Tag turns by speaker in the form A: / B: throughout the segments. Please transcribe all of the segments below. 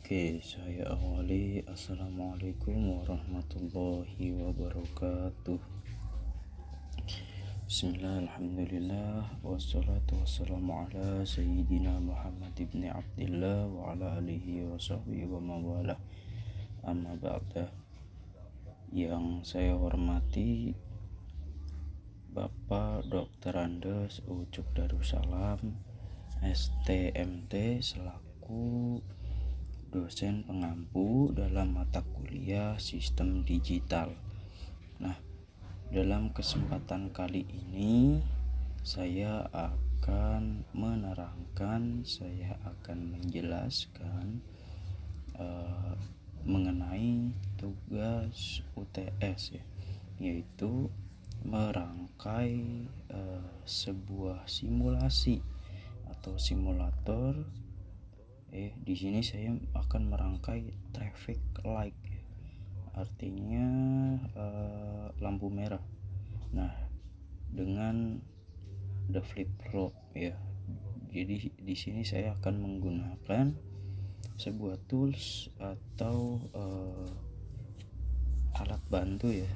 A: Oke, saya awali. Assalamualaikum warahmatullahi wabarakatuh. Bismillah, alhamdulillah, wassalatu wassalamu ala sayyidina Muhammad ibn Abdillah wa ala alihi wa sahbihi wa mawalah. Amma ba'da. Yang saya hormati Bapak Dr. Andes Ucuk Darussalam, STMT, selaku dosen pengampu dalam mata kuliah Sistem Digital. Nah, dalam kesempatan kali ini saya akan menjelaskan mengenai tugas UTS, yaitu merangkai sebuah simulasi atau simulator. Di sini saya akan merangkai traffic light, artinya lampu merah. Nah, dengan the flip flop ya. Jadi di sini saya akan menggunakan sebuah tools atau alat bantu ya,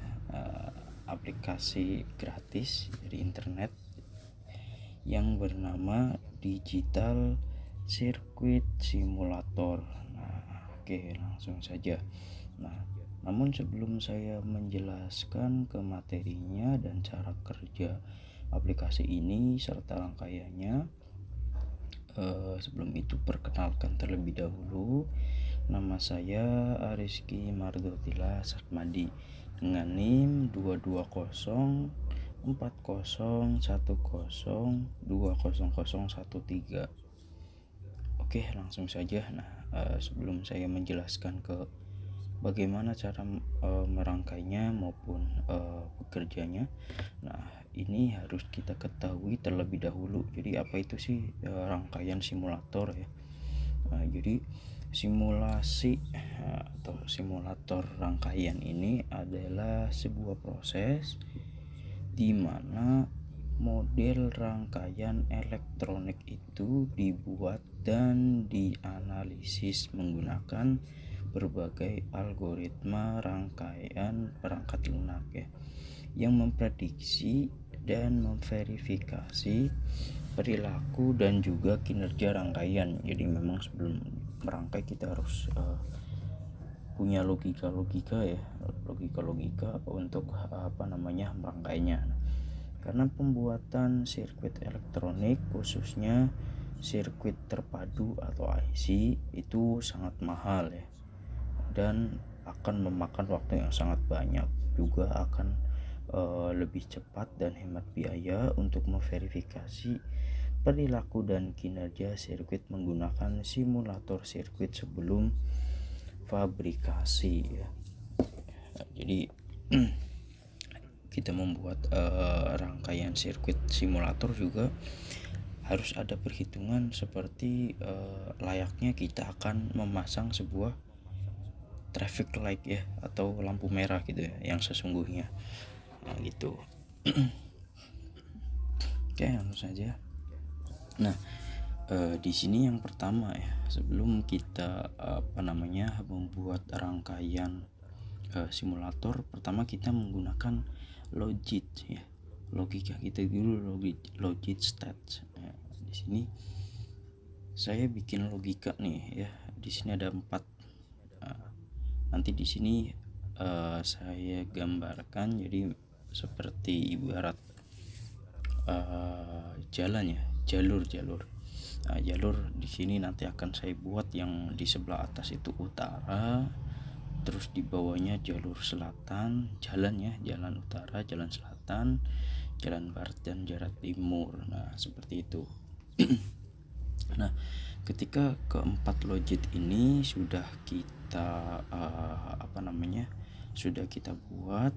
A: aplikasi gratis dari internet yang bernama Digital Circuit Simulator. Nah, oke, langsung saja. Nah, namun sebelum saya menjelaskan ke materinya dan cara kerja aplikasi ini serta rangkaiannya, sebelum itu perkenalkan terlebih dahulu. Nama saya Ariski Mardotila Sakmadi dengan NIM 22040102013. Oke, langsung saja. Nah, sebelum saya menjelaskan ke bagaimana cara merangkainya maupun bekerjanya, nah ini harus kita ketahui terlebih dahulu. Jadi apa itu sih rangkaian simulator ya? Jadi simulasi atau simulator rangkaian ini adalah sebuah proses di mana model rangkaian elektronik itu dibuat dan dianalisis menggunakan berbagai algoritma rangkaian perangkat lunak ya, yang memprediksi dan memverifikasi perilaku dan juga kinerja rangkaian. Jadi memang sebelum merangkai kita harus punya logika ya, logika untuk merangkainya. Karena pembuatan sirkuit elektronik, khususnya sirkuit terpadu atau IC, itu sangat mahal ya, dan akan memakan waktu yang sangat banyak. Juga akan lebih cepat dan hemat biaya untuk memverifikasi perilaku dan kinerja sirkuit menggunakan simulator sirkuit sebelum fabrikasi ya. Jadi kita membuat rangkaian sirkuit simulator juga harus ada perhitungan seperti layaknya kita akan memasang sebuah traffic light ya, atau lampu merah gitu ya, yang sesungguhnya. Nah, gitu. Oke, langsung saja. Nah, di sini yang pertama ya, sebelum kita membuat rangkaian simulator, pertama kita menggunakan logit ya, logika kita dulu, logit stats. Nah, di sini saya bikin logika nih ya. Di sini ada 4. Nanti di sini saya gambarkan jadi seperti ibarat jalan ya, jalur. Nah, jalur di sini nanti akan saya buat yang di sebelah atas itu utara, terus di bawahnya jalur selatan, jalan utara, jalan selatan, jalan barat, dan jalan timur. Nah, seperti itu. Nah, ketika keempat logit ini sudah kita sudah kita buat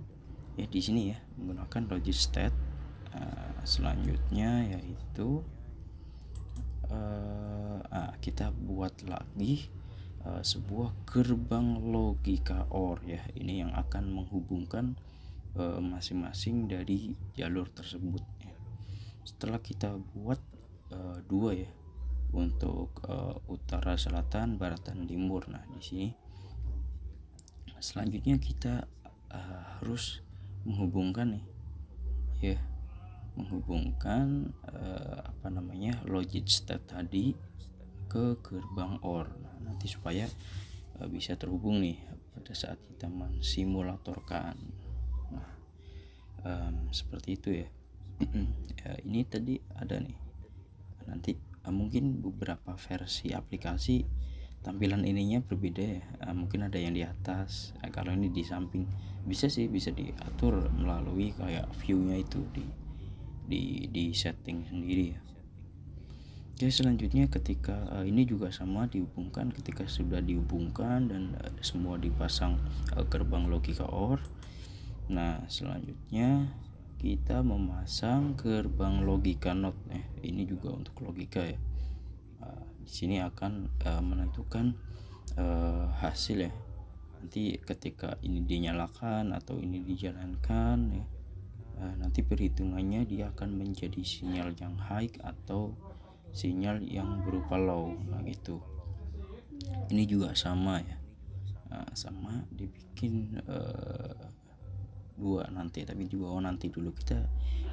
A: ya di sini ya, menggunakan logit stat. Selanjutnya yaitu kita buat lagi sebuah gerbang logika OR ya, ini yang akan menghubungkan masing-masing dari jalur tersebut ya. Setelah kita buat dua ya, untuk utara, selatan, barat, dan timur. Nah, di sini selanjutnya kita harus menghubungkan nih, ya, menghubungkan logic state tadi ke gerbang OR. Nah, nanti supaya bisa terhubung nih pada saat kita mensimulatorkan. Nah, seperti itu ya. Ya, ini tadi ada nih, nanti mungkin beberapa versi aplikasi tampilan ininya berbeda ya. Mungkin ada yang di atas, kalau ini di samping. Bisa diatur melalui kayak view-nya itu di setting sendiri ya. Oke, selanjutnya ketika ini juga sama dihubungkan, ketika sudah dihubungkan dan semua dipasang gerbang logika OR. Nah, selanjutnya kita memasang gerbang logika NOT ya. Ini juga untuk logika ya. Di sini akan menentukan hasil ya. Nanti ketika ini dinyalakan atau ini dijalankan ya, nanti perhitungannya dia akan menjadi sinyal yang high atau sinyal yang berupa low. Nah, gitu. Ini juga sama ya. Sama dibikin dua nanti, tapi juga nanti dulu kita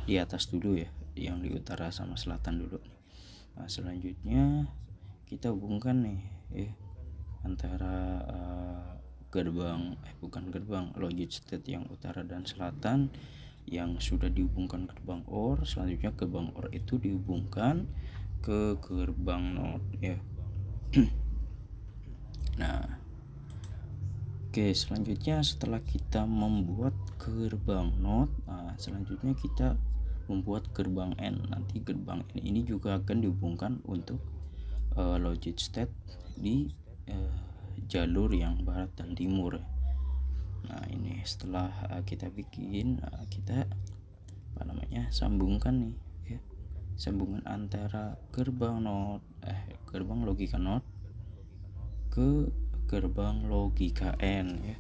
A: di atas dulu ya, yang di utara sama selatan dulu. Nah, selanjutnya kita hubungkan nih ya antara gerbang logic state yang utara dan selatan yang sudah dihubungkan gerbang OR. Selanjutnya gerbang OR itu dihubungkan ke gerbang NOT ya. Nah, oke, selanjutnya setelah kita membuat gerbang NOT, selanjutnya kita membuat gerbang N. Nanti gerbang N ini juga akan dihubungkan untuk logic state di jalur yang barat dan timur. Nah, ini setelah kita bikin, kita sambungkan nih ya, sambungan antara gerbang logika NOT ke gerbang logika N ya.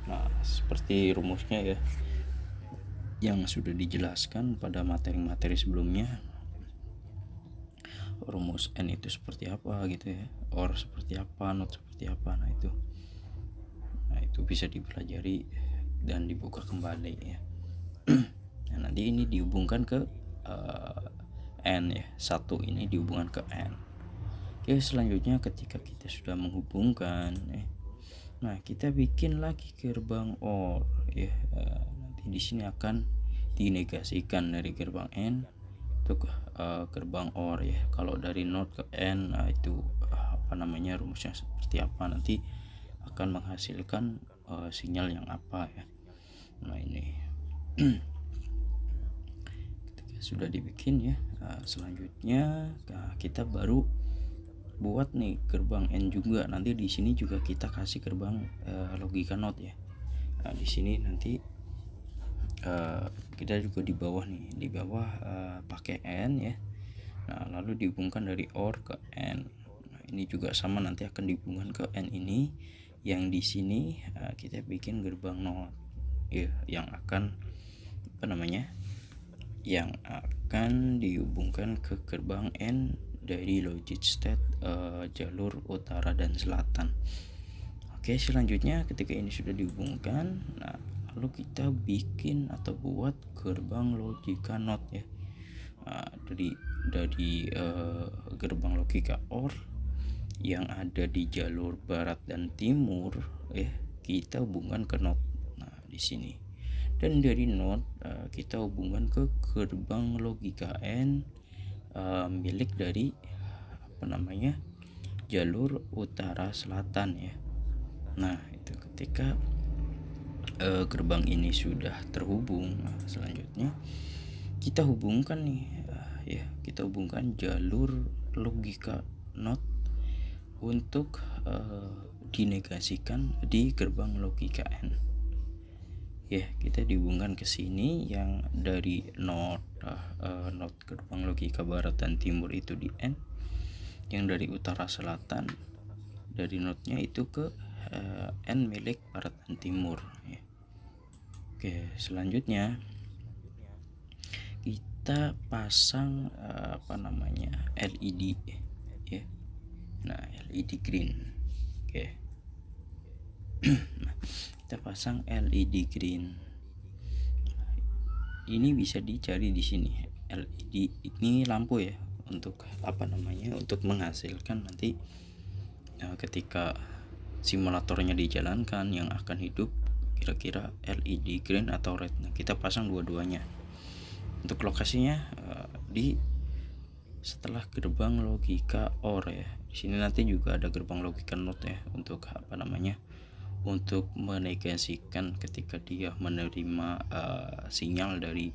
A: Nah, seperti rumusnya ya yang sudah dijelaskan pada materi-materi sebelumnya. Rumus N itu seperti apa gitu ya, OR seperti apa, NOT seperti apa. Nah, itu bisa dipelajari dan dibuka kembali ya. Nah, nanti ini dihubungkan ke N ya, satu ini dihubungkan ke N. Oke, selanjutnya ketika kita sudah menghubungkan nah kita bikin lagi gerbang OR ya. Nanti di sini akan dinegasikan dari gerbang N untuk gerbang OR ya. Kalau dari NOT ke N, itu rumusnya seperti apa, nanti akan menghasilkan sinyal yang apa ya. Nah, ini ketika sudah dibikin ya, selanjutnya kita baru buat nih gerbang N juga. Nanti di sini juga kita kasih gerbang logika NOT ya. Nah, di sini nanti kita juga di bawah pakai N ya. Nah, lalu dihubungkan dari OR ke N. Nah, ini juga sama, nanti akan dihubungkan ke N ini. Yang di sini kita bikin gerbang NOT ya, yang akan yang akan dihubungkan ke gerbang N dari logic state jalur utara dan selatan. Oke, selanjutnya ketika ini sudah dihubungkan, nah lalu kita bikin atau buat gerbang logika NOT ya. Dari gerbang logika OR yang ada di jalur barat dan timur ya, kita hubungkan ke NOT. Nah, di sini. Dan dari NOT kita hubungkan ke gerbang logika N milik dari jalur utara selatan ya. Nah, itu ketika gerbang ini sudah terhubung, selanjutnya kita hubungkan nih kita hubungkan jalur logika NOT untuk dinegasikan di gerbang logika N ya. Kita dihubungkan ke sini, yang dari NOT gerbang logika barat dan timur itu di N, yang dari utara selatan dari NOT-nya itu ke N milik barat dan timur ya. Oke, selanjutnya kita pasang LED ya. Nah, LED green. Oke. Nah, kita pasang LED green. Ini bisa dicari di sini. LED ini lampu ya, untuk untuk menghasilkan nanti ketika simulatornya dijalankan yang akan hidup kira-kira LED green atau red. Nah, kita pasang dua-duanya. Untuk lokasinya di setelah gerbang logika OR ya. Di sini nanti juga ada gerbang logika NOT ya, untuk untuk menegasikan ketika dia menerima sinyal dari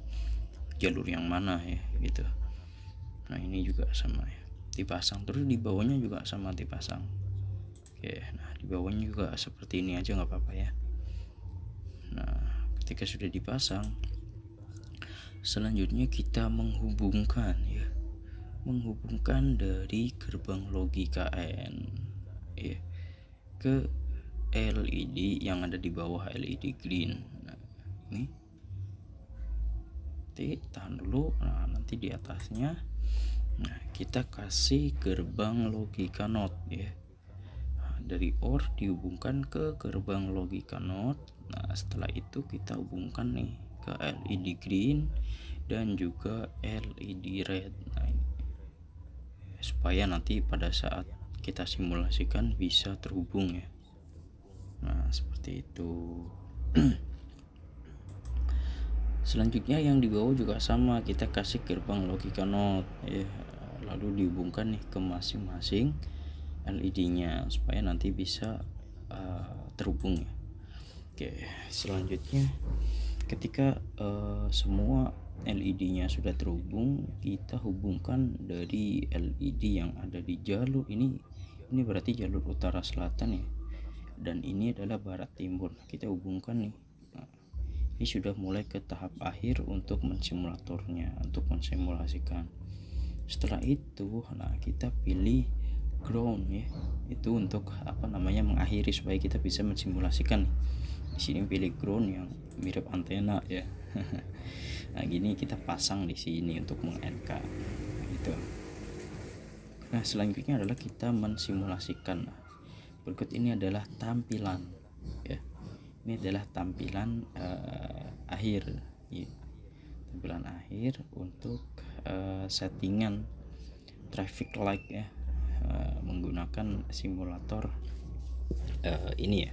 A: jalur yang mana ya gitu. Nah, ini juga sama ya, dipasang. Terus di bawahnya juga sama dipasang. Oke, nah di bawahnya juga seperti ini aja nggak apa-apa ya. Nah, ketika sudah dipasang, selanjutnya kita menghubungkan dari gerbang logika N ya ke LED yang ada di bawah LED green. Nah, ini tahan dulu. Nah, nanti di atasnya kita kasih gerbang logika NOT ya. Nah, dari OR dihubungkan ke gerbang logika NOT. Nah, setelah itu kita hubungkan nih ke LED green dan juga LED red. Nah, ini supaya nanti pada saat kita simulasikan bisa terhubung ya. Nah, seperti itu. Selanjutnya yang di bawah juga sama, kita kasih gerbang logika NOT ya, lalu dihubungkan nih ke masing-masing LED-nya supaya nanti bisa terhubung ya. Oke, selanjutnya ketika semua LED-nya sudah terhubung, kita hubungkan dari LED yang ada di jalur ini berarti jalur utara selatan ya, dan ini adalah barat timur. Kita hubungkan nih. Nah, ini sudah mulai ke tahap akhir untuk mensimulasikan. Setelah itu, nah kita pilih ground ya, itu untuk mengakhiri supaya kita bisa mensimulasikan. Di sini pilih ground yang mirip antena ya. Nah, gini kita pasang di sini untuk meng-NK gitu. Nah, selanjutnya adalah kita mensimulasikan. Nah, berikut ini adalah tampilan ya. Ini adalah tampilan akhir ya. Tampilan akhir untuk settingan traffic light ya, menggunakan simulator ini ya,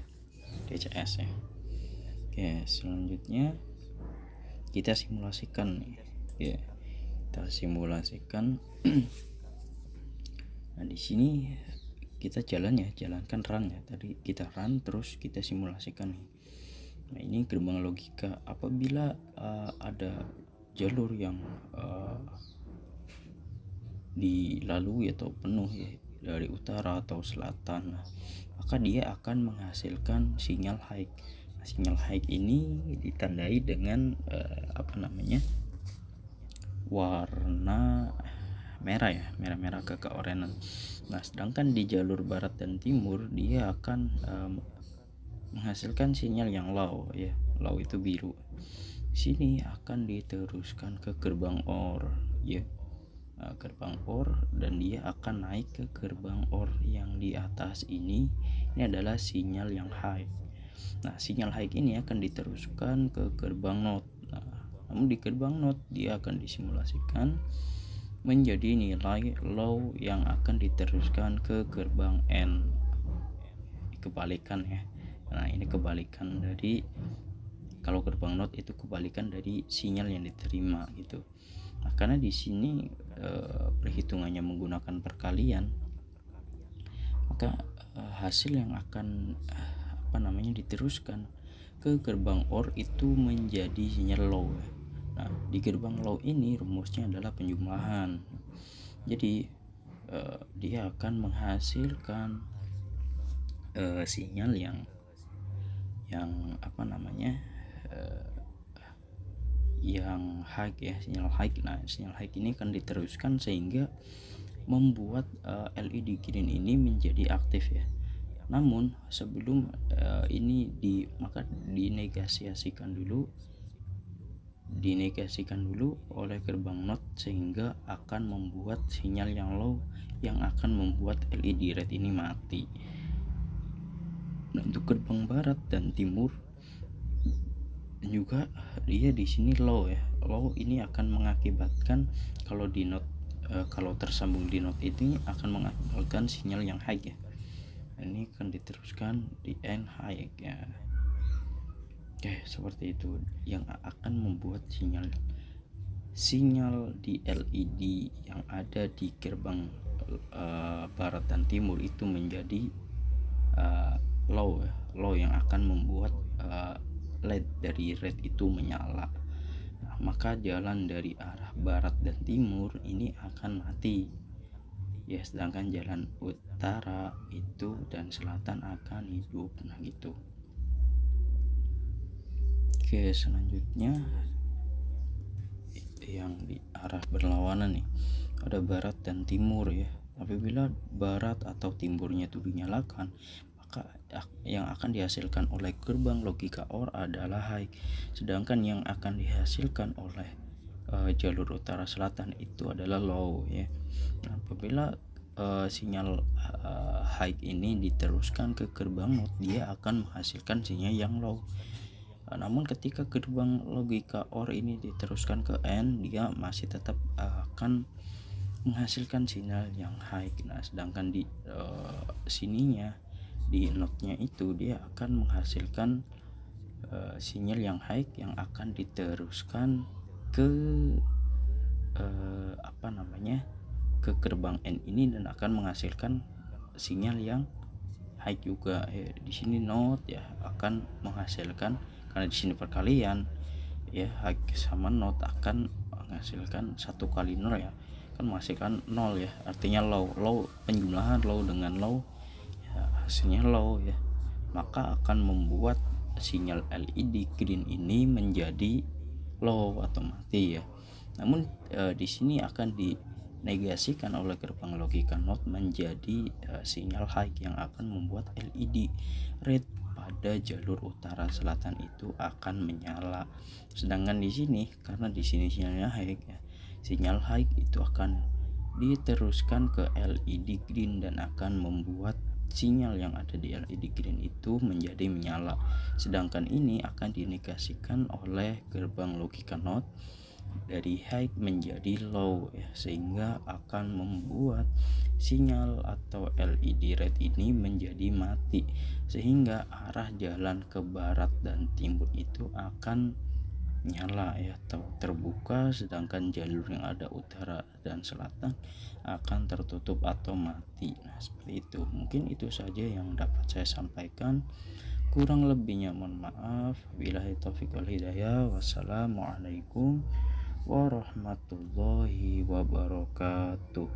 A: DCS ya. Oke, selanjutnya kita simulasikan ya. Kita simulasikan. Nah, di sini kita jalankan run ya. Tadi kita run terus kita simulasikan nih. Nah, ini gerbang logika apabila ada jalur yang dilalui atau penuh ya, dari utara atau selatan, maka dia akan menghasilkan sinyal high. Nah, sinyal high ini ditandai dengan warna merah ya, merah-merah ke keorenan. Nah, sedangkan di jalur barat dan timur dia akan menghasilkan sinyal yang low ya. Low itu biru. Sini akan diteruskan ke gerbang OR ya. Gerbang OR, dan dia akan naik ke gerbang OR yang di atas ini. Ini adalah sinyal yang high. Nah, sinyal high ini akan diteruskan ke gerbang NOT. Nah, namun di gerbang NOT dia akan disimulasikan menjadi nilai low yang akan diteruskan ke gerbang N. Kebalikan ya. Nah, ini kebalikan dari, kalau gerbang NOT itu kebalikan dari sinyal yang diterima gitu. Nah, karena di sini perhitungannya menggunakan perkalian, maka hasil yang akan diteruskan ke gerbang OR itu menjadi sinyal low. Nah, di gerbang low ini rumusnya adalah penjumlahan. Jadi dia akan menghasilkan sinyal yang yang high ya, sinyal high. Nah, sinyal high ini akan diteruskan sehingga membuat LED green ini menjadi aktif ya. Namun sebelum ini maka dinegasiasikan dulu oleh gerbang NOT, sehingga akan membuat sinyal yang low yang akan membuat LED red ini mati. Dan untuk gerbang barat dan timur juga dia di sini low ya. Low ini akan mengakibatkan kalau di node kalau tersambung di node ini akan mengakibatkan sinyal yang high ya. Ini akan diteruskan di end high ya. Oke, seperti itu yang akan membuat sinyal di LED yang ada di gerbang barat dan timur itu menjadi low ya. Low yang akan membuat LED dari red itu menyala. Nah, maka jalan dari arah barat dan timur ini akan mati ya, sedangkan jalan utara itu dan selatan akan hidup. Nah gitu. Oke, selanjutnya yang di arah berlawanan nih, ada barat dan timur ya. Apabila barat atau timurnya itu dinyalakan, maka yang akan dihasilkan oleh gerbang logika OR adalah high, sedangkan yang akan dihasilkan oleh jalur utara selatan itu adalah low ya. Nah, apabila sinyal high ini diteruskan ke gerbang node, dia akan menghasilkan sinyal yang low. Namun ketika gerbang logika OR ini diteruskan ke AND, dia masih tetap akan menghasilkan sinyal yang high. Nah, sedangkan di sininya di node-nya itu dia akan menghasilkan sinyal yang high yang akan diteruskan ke ke gerbang N ini dan akan menghasilkan sinyal yang high juga. Di sini node ya akan menghasilkan, karena di sini perkalian ya, high sama node akan menghasilkan 1 kali 0 ya, kan menghasilkan 0 ya, artinya low penjumlahan low dengan low ya, hasilnya low ya, maka akan membuat sinyal LED green ini menjadi low atau mati ya. Namun di sini akan dinegasikan oleh gerbang logika node menjadi sinyal high yang akan membuat LED red pada jalur utara selatan itu akan menyala. Sedangkan di sini karena di sini sinyalnya high ya, sinyal high itu akan diteruskan ke LED green dan akan membuat sinyal yang ada di LED green itu menjadi menyala. Sedangkan ini akan dinegasikan oleh gerbang logika node dari high menjadi low ya, sehingga akan membuat sinyal atau LED red ini menjadi mati, sehingga arah jalan ke barat dan timur itu akan nyala ya atau terbuka, sedangkan jalur yang ada utara dan selatan akan tertutup atau mati. Nah, seperti itu. Mungkin itu saja yang dapat saya sampaikan. Kurang lebihnya mohon maaf. Billahi taufiq wal hidayah. Wassalamualaikum warahmatullahi wabarakatuh.